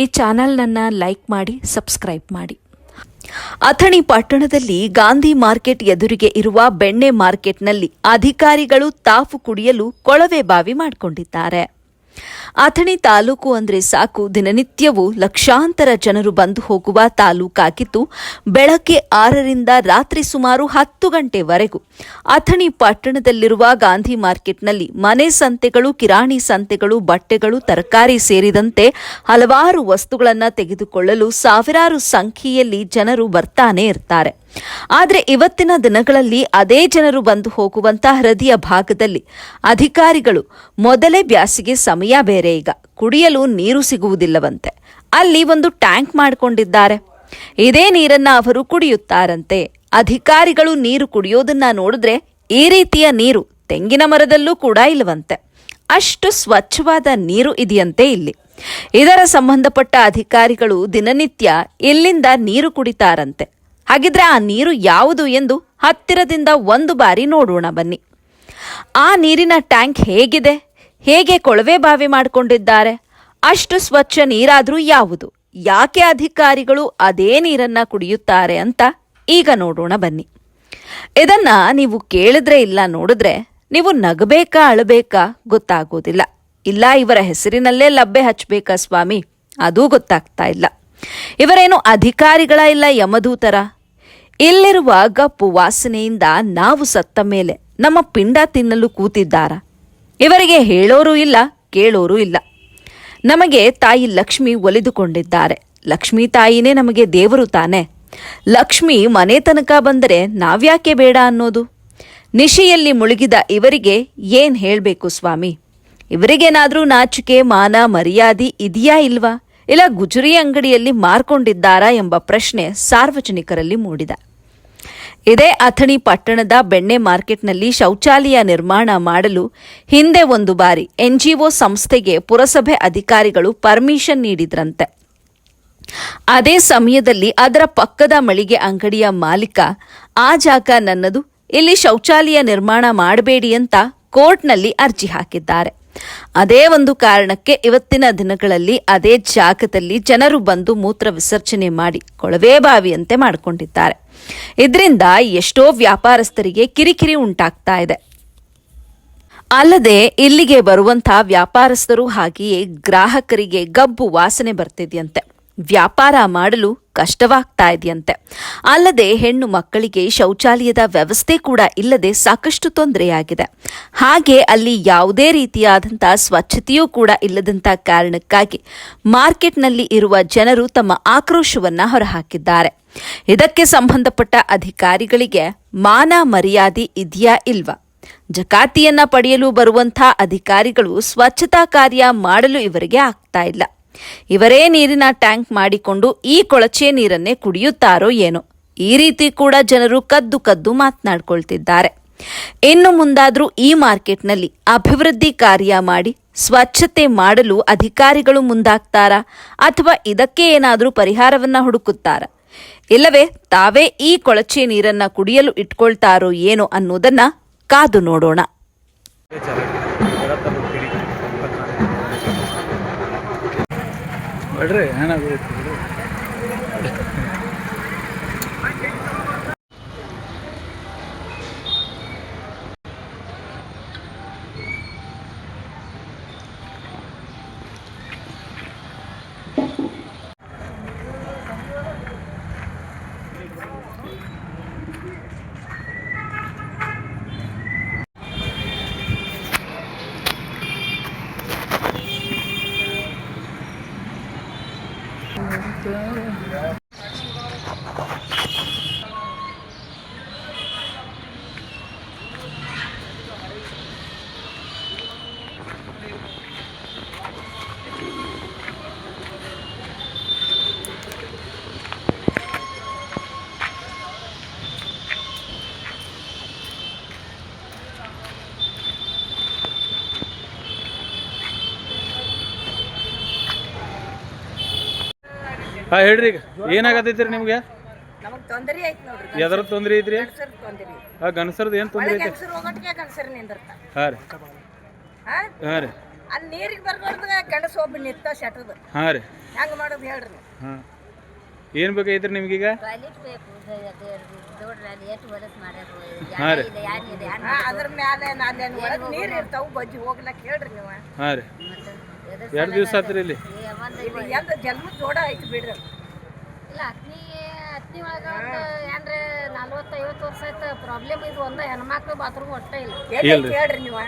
ಈ ಚಾನಲ್ನನ್ನು ಲೈಕ್ ಮಾಡಿ, ಸಬ್ಸ್ಕ್ರೈಬ್ ಮಾಡಿ. ಅಥಣಿ ಪಟ್ಟಣದಲ್ಲಿ ಗಾಂಧಿ ಮಾರ್ಕೆಟ್ ಎದುರಿಗೆ ಇರುವ ಬೆಣ್ಣೆ ಮಾರ್ಕೆಟ್ನಲ್ಲಿ ಅಧಿಕಾರಿಗಳು ತಾವು ಕುಡಿಯಲು ಕೊಳವೆ ಬಾವಿ ಮಾಡಿಕೊಂಡಿದ್ದಾರೆ. ಅಥಣಿ ತಾಲೂಕು ಅಂದರೆ ಸಾಕು, ದಿನನಿತ್ಯವೂ ಲಕ್ಷಾಂತರ ಜನರು ಬಂದು ಹೋಗುವ ತಾಲೂಕಾಗಿದ್ದು, ಬೆಳಗ್ಗೆ 6ರಿಂದ ರಾತ್ರಿ ಸುಮಾರು 10 ಗಂಟೆವರೆಗೂ ಅಥಣಿ ಪಟ್ಟಣದಲ್ಲಿರುವ ಗಾಂಧಿ ಮಾರ್ಕೆಟ್ನಲ್ಲಿ ಮನೆ ಸಂತೆಗಳು, ಕಿರಾಣಿ ಸಂತೆಗಳು, ಬಟ್ಟೆಗಳು, ತರಕಾರಿ ಸೇರಿದಂತೆ ಹಲವಾರು ವಸ್ತುಗಳನ್ನು ತೆಗೆದುಕೊಳ್ಳಲು ಸಾವಿರಾರು ಸಂಖ್ಯೆಯಲ್ಲಿ ಜನರು ಬರ್ತಾನೆ ಇರ್ತಾರೆ. ಆದರೆ ಇವತ್ತಿನ ದಿನಗಳಲ್ಲಿ ಅದೇ ಜನರು ಬಂದು ಹೋಗುವಂತಹ ಹೃದಯ ಭಾಗದಲ್ಲಿ ಅಧಿಕಾರಿಗಳು ಮೊದಲೇ ಬ್ಯಾಸಿಗೆ ಸಮಯ ಬೇರೆ, ಈಗ ಕುಡಿಯಲು ನೀರು ಸಿಗುವುದಿಲ್ಲವಂತೆ. ಅಲ್ಲಿ ಒಂದು ಟ್ಯಾಂಕ್ ಮಾಡಿಕೊಂಡಿದ್ದಾರೆ. ಇದೇ ನೀರನ್ನ ಅವರು ಕುಡಿಯುತ್ತಾರಂತೆ. ಅಧಿಕಾರಿಗಳು ನೀರು ಕುಡಿಯೋದನ್ನ ನೋಡಿದ್ರೆ ಈ ರೀತಿಯ ನೀರು ತೆಂಗಿನ ಮರದಲ್ಲೂ ಕೂಡ ಇಲ್ಲವಂತೆ. ಅಷ್ಟು ಸ್ವಚ್ಛವಾದ ನೀರು ಇದೆಯಂತೆ ಇಲ್ಲಿ. ಇದರ ಸಂಬಂಧಪಟ್ಟ ಅಧಿಕಾರಿಗಳು ದಿನನಿತ್ಯ ಇಲ್ಲಿಂದ ನೀರು ಕುಡಿತಾರಂತೆ. ಹಾಗಿದ್ರೆ ಆ ನೀರು ಯಾವುದು ಎಂದು ಹತ್ತಿರದಿಂದ ಒಂದು ಬಾರಿ ನೋಡೋಣ ಬನ್ನಿ. ಆ ನೀರಿನ ಟ್ಯಾಂಕ್ ಹೇಗಿದೆ, ಹೇಗೆ ಕೊಳವೆ ಬಾವಿ ಮಾಡಿಕೊಂಡಿದ್ದಾರೆ, ಅಷ್ಟು ಸ್ವಚ್ಛ ನೀರಾದರೂ ಯಾವುದು, ಯಾಕೆ ಅಧಿಕಾರಿಗಳು ಅದೇ ನೀರನ್ನ ಕುಡಿಯುತ್ತಾರೆ ಅಂತ ಈಗ ನೋಡೋಣ ಬನ್ನಿ. ಇದನ್ನ ನೀವು ಕೇಳಿದ್ರೆ ಇಲ್ಲ ನೋಡಿದ್ರೆ ನೀವು ನಗಬೇಕಾ ಅಳಬೇಕಾ ಗೊತ್ತಾಗೋದಿಲ್ಲ. ಇಲ್ಲ ಇವರ ಹೆಸರಿನಲ್ಲೇ ಲಬ್ಬೆ ಹಚ್ಚಬೇಕಾ ಸ್ವಾಮಿ, ಅದೂ ಗೊತ್ತಾಗ್ತಾ ಇಲ್ಲ. ಇವರೇನು ಅಧಿಕಾರಿಗಳ ಇಲ್ಲ ಯಮದೂತರ? ಇಲ್ಲಿರುವ ಗಪ್ಪು ವಾಸನೆಯಿಂದ ನಾವು ಸತ್ತ ಮೇಲೆ ನಮ್ಮ ಪಿಂಡ ತಿನ್ನಲು ಕೂತಿದ್ದಾರ? ಇವರಿಗೆ ಹೇಳೋರೂ ಇಲ್ಲ, ಕೇಳೋರೂ ಇಲ್ಲ. ನಮಗೆ ತಾಯಿ ಲಕ್ಷ್ಮಿ ಒಲಿದುಕೊಂಡಿದ್ದಾರೆ. ಲಕ್ಷ್ಮೀ ತಾಯಿನೇ ನಮಗೆ ದೇವರು ತಾನೆ. ಲಕ್ಷ್ಮಿ ಮನೆ ತನಕ ಬಂದರೆ ನಾವ್ಯಾಕೆ ಬೇಡ ಅನ್ನೋದು? ನಿಶೆಯಲ್ಲಿ ಮುಳುಗಿದ ಇವರಿಗೆ ಏನ್ ಹೇಳಬೇಕು ಸ್ವಾಮಿ? ಇವರಿಗೇನಾದ್ರೂ ನಾಚಿಕೆ, ಮಾನ, ಮರ್ಯಾದೆ ಇದೆಯಾ ಇಲ್ವಾ? ಇಲ್ಲ ಗುಜರಿ ಅಂಗಡಿಯಲ್ಲಿ ಮಾರ್ಕೊಂಡಿದ್ದಾರಾ ಎಂಬ ಪ್ರಶ್ನೆ ಸಾರ್ವಜನಿಕರಲ್ಲಿ ಮೂಡಿದೆ. ಇದೇ ಅಥಣಿ ಪಟ್ಟಣದ ಬೆಣ್ಣೆ ಮಾರ್ಕೆಟ್ನಲ್ಲಿ ಶೌಚಾಲಯ ನಿರ್ಮಾಣ ಮಾಡಲು ಹಿಂದೆ ಒಂದು ಬಾರಿ NGO ಸಂಸ್ಥೆಗೆ ಪುರಸಭೆ ಅಧಿಕಾರಿಗಳು ಪರ್ಮಿಷನ್ ನೀಡಿದ್ರಂತೆ. ಅದೇ ಸಮಯದಲ್ಲಿ ಅದರ ಪಕ್ಕದ ಮಳಿಗೆ ಅಂಗಡಿಯ ಮಾಲೀಕ ಆ ಜಾಗ ನನ್ನದು, ಇಲ್ಲಿ ಶೌಚಾಲಯ ನಿರ್ಮಾಣ ಮಾಡಬೇಡಿ ಅಂತ ಕೋರ್ಟ್ನಲ್ಲಿ ಅರ್ಜಿ ಹಾಕಿದ್ದಾರೆ. ಅದೇ ಒಂದು ಕಾರಣಕ್ಕೆ ಇವತ್ತಿನ ದಿನಗಳಲ್ಲಿ ಅದೇ ಜಾಗದಲ್ಲಿ ಜನರು ಬಂದು ಮೂತ್ರ ವಿಸರ್ಜನೆ ಮಾಡಿ ಕೊಳವೆ ಬಾವಿಯಂತೆ ಮಾಡಿಕೊಂಡಿದ್ದಾರೆ. ಇದರಿಂದ ಎಷ್ಟೋ ವ್ಯಾಪಾರಸ್ಥರಿಗೆ ಕಿರಿಕಿರಿ ಉಂಟಾಗ್ತಾ ಇದೆ. ಅಲ್ಲದೆ ಇಲ್ಲಿಗೆ ಬರುವಂತಹ ವ್ಯಾಪಾರಸ್ಥರು ಹಾಗೆಯೇ ಗ್ರಾಹಕರಿಗೆ ಗಬ್ಬು ವಾಸನೆ ಬರ್ತಿದೆಯಂತೆ. ವ್ಯಾಪಾರ ಮಾಡಲು ಕಷ್ಟವಾಗ್ತಾ ಇದೆಯಂತೆ. ಅಲ್ಲದೆ ಹೆಣ್ಣು ಮಕ್ಕಳಿಗೆ ಶೌಚಾಲಯದ ವ್ಯವಸ್ಥೆ ಕೂಡ ಇಲ್ಲದೆ ಸಾಕಷ್ಟು ತೊಂದರೆಯಾಗಿದೆ. ಹಾಗೆ ಅಲ್ಲಿ ಯಾವುದೇ ರೀತಿಯಾದಂತಹ ಸ್ವಚ್ಛತೆಯೂ ಕೂಡ ಇಲ್ಲದಂಥ ಕಾರಣಕ್ಕಾಗಿ ಮಾರ್ಕೆಟ್ನಲ್ಲಿ ಇರುವ ಜನರು ತಮ್ಮ ಆಕ್ರೋಶವನ್ನ ಹೊರಹಾಕಿದ್ದಾರೆ. ಇದಕ್ಕೆ ಸಂಬಂಧಪಟ್ಟ ಅಧಿಕಾರಿಗಳಿಗೆ ಮಾನ ಮರ್ಯಾದೆ ಇದೆಯಾ ಇಲ್ವಾ? ಜಕಾತಿಯನ್ನ ಪಡೆಯಲು ಬರುವಂಥ ಅಧಿಕಾರಿಗಳು ಸ್ವಚ್ಛತಾ ಕಾರ್ಯ ಮಾಡಲು ಇವರಿಗೆ ಆಗ್ತಾ ಇಲ್ಲ. ಇವರೇ ನೀರಿನ ಟ್ಯಾಂಕ್ ಮಾಡಿಕೊಂಡು ಈ ಕೊಳಚೆ ನೀರನ್ನೇ ಕುಡಿಯುತ್ತಾರೋ ಏನೋ? ಈ ರೀತಿ ಕೂಡ ಜನರು ಕದ್ದು ಕದ್ದು ಮಾತನಾಡ್ಕೊಳ್ತಿದ್ದಾರೆ. ಇನ್ನು ಮುಂದಾದ್ರೂ ಈ ಮಾರ್ಕೆಟ್ನಲ್ಲಿ ಅಭಿವೃದ್ಧಿ ಕಾರ್ಯ ಮಾಡಿ ಸ್ವಚ್ಛತೆ ಮಾಡಲು ಅಧಿಕಾರಿಗಳು ಮುಂದಾಗ್ತಾರಾ, ಅಥವಾ ಇದಕ್ಕೆ ಏನಾದರೂ ಪರಿಹಾರವನ್ನ ಹುಡುಕುತ್ತಾರಾ, ಇಲ್ಲವೇ ತಾವೇ ಈ ಕೊಳಚೆ ನೀರನ್ನ ಕುಡಿಯಲು ಇಟ್ಕೊಳ್ತಾರೋ ಏನೋ ಅನ್ನೋದನ್ನ ಕಾದು ನೋಡೋಣ. ಹೇಳ್ರಿ, ಈಗ ಏನಾಗತೈತ್ರಿ ನಿಮ್ಗೆ? ನಮಗ್ ತೊಂದರೆ ಐತಿ ನೋಡ್ರಿ. ಎದ್ರ ತೊಂದ್ರೆ ಐತ್ರಿ? ಗಂಡಸರ್ ತೊಂದರೆ. ಗಣಸರ್ದು ಏನ್ ತೊಂದ್ರೆ ಐತಿ? ಗಂಡಸರು ಹೋಗಟ್ಟಿಗೆ ಗಂಡಸರ್ ನಿಂದಿರ್ತ. ಹಾ ರೀ, ಹಾ ರೀ. ಅಲ್ಲಿ ನೀರಿಗೆ ಬರ್ಬಾರ್ದಾಗ ಗಂಡಸ ಒಬ್ಬ ನಿತ್ತ ಶೆಟ್ಟದ ಹಾಂ ರೀ ಹೆಂಗೆ ಮಾಡೋದು ಹೇಳ್ರಿ ನೀವು ಹಾಂ ಏನು ಬೇಕಾಗಿತ್ರಿ ನಿಮ್ಗೀಗ ಟಾಯ್ಲೆಟ್ ಬೇಕು ದೊಡ್ಡ ಎಷ್ಟು ಹೊಲಸು ಮಾಡ್ಯಾರು ಹಾಂ ರೀ ಅದ್ರ ಮ್ಯಾಲೆ ನಾಲೇನು ಒಳಗೆ ನೀರು ಇರ್ತಾವು ಬಜ್ಜಿ ಹೋಗ್ಲಕ್ಕ ಹೇಳ್ರಿ ನೀವು ಹಾಂ ರೀ ಎರಡು ದಿವಸ ಆತ್ರಿ ಇಲ್ಲಿ ಇದು ಎಂತ ಜನ್ಮದ ಜೋಡ ಐತಿ ಬಿಡ್ರಿ ಇಲ್ಲ ಹತ್ನಿ ಒಳಗೆ ಏನ್ರೆ 40-50 ವರ್ಷ ಆಯ್ತು ಪ್ರಾಬ್ಲಮ್ ಇದು ಒಂದು ಹೆಣ್ಮಕ್ಳು ಬಾತ್ರೂಮ್ ಒಟ್ಟ ಇಲ್ಲ ಎಲ್ಲಿ ಹೇಳ್ರಿ ನೀವು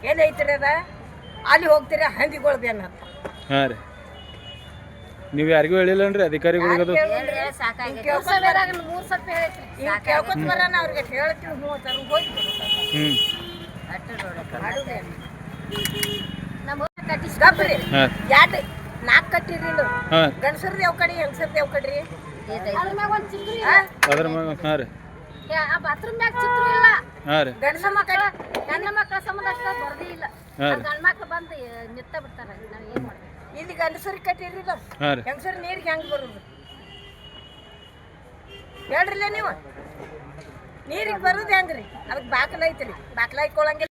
ಎಲ್ಲಿ ಐತ್ರಿ ಅದ ಅಲ್ಲಿ ಹೋಗ್ತೀರಿ ಹಂದಿಗಳು ಬೆನ್ನ ಹಾಂ ರೀ ನೀವು ಯಾರಿಗೂ ಹೇಳಿಲ್ಲನ್ರಿ ಅಧಿಕಾರಿಗಳಿಗೆ ಅದು ಸಾಕಾಗೈತೆ 3 ಸತಿ ಹೇಳೈತ್ರಿ ಈಗ ಕೇಳ್ಕೊತ ಬರೋಣ ಅವ್ರಿಗೆ ಹೇಳ್ತೀವಿ ಹ್ಞೂ ಅಂತಾರ ಹೋಗಿ ಹ್ಞೂ ಅಟ್ಟು ನೋಡಕ್ಕೆ ಮಾಡುದೇನು ನಮ್ಮ ಕಟ್ಟಿಸಿ ಗಪ್ರಿ ಹಾಂ 4 ಕಟ್ಟಿರಿ ಹಾಂ ಗಂಡಸರ್ದು ಯಾವ ಕಡೆ ಹೆಂಗಸರ್ದು ಯಾವ ಕಡ್ರಿ ಅದ್ರ ಮ್ಯಾಗ ಒಂದು ಚಿತ್ರ ಅದ್ರ ಮ್ಯಾಗ ಹಾಂ ರೀ ಆ ಬಾತ್ರೂಮ್ ಮ್ಯಾಗ ಚಿತ್ರ ಇಲ್ಲ ಹಾಂ ರೀ ಗಂಡಸ ಮಕ್ಕಳು ಹೆಣ್ಣು ಮಕ್ಕಳ ಸಂಬಂಧ ಅಷ್ಟ ಬರ್ದೇ ಇಲ್ಲ ಹಾಂ ರೀ ಗಂಡು ಮಕ್ಳು ಬಂದು ನಿತ್ತ ಬಿಡ್ತಾರ ನಾವು ಏನು ಮಾಡ್ಬೇಕು ಇಲ್ಲಿ ಗಂಡಸರಿಗೆ ಕಟ್ಟಿರಿಲ್ಲ ಹಾಂ ರೀ ಹೆಂಗಸರು ನೀರಿಗೆ ಹೆಂಗೆ ಬರೋದು ಹೇಳ್ರಿಲ್ಲ ನೀವು ನೀರಿಗೆ ಬರೋದು ಹೆಂಗ್ರಿ ಅದಕ್ಕೆ ಬಾಕಲ ಐತ್ರಿ ಬಾಕಲ ಹಾಕೊಳಂಗಿಲ್ಲ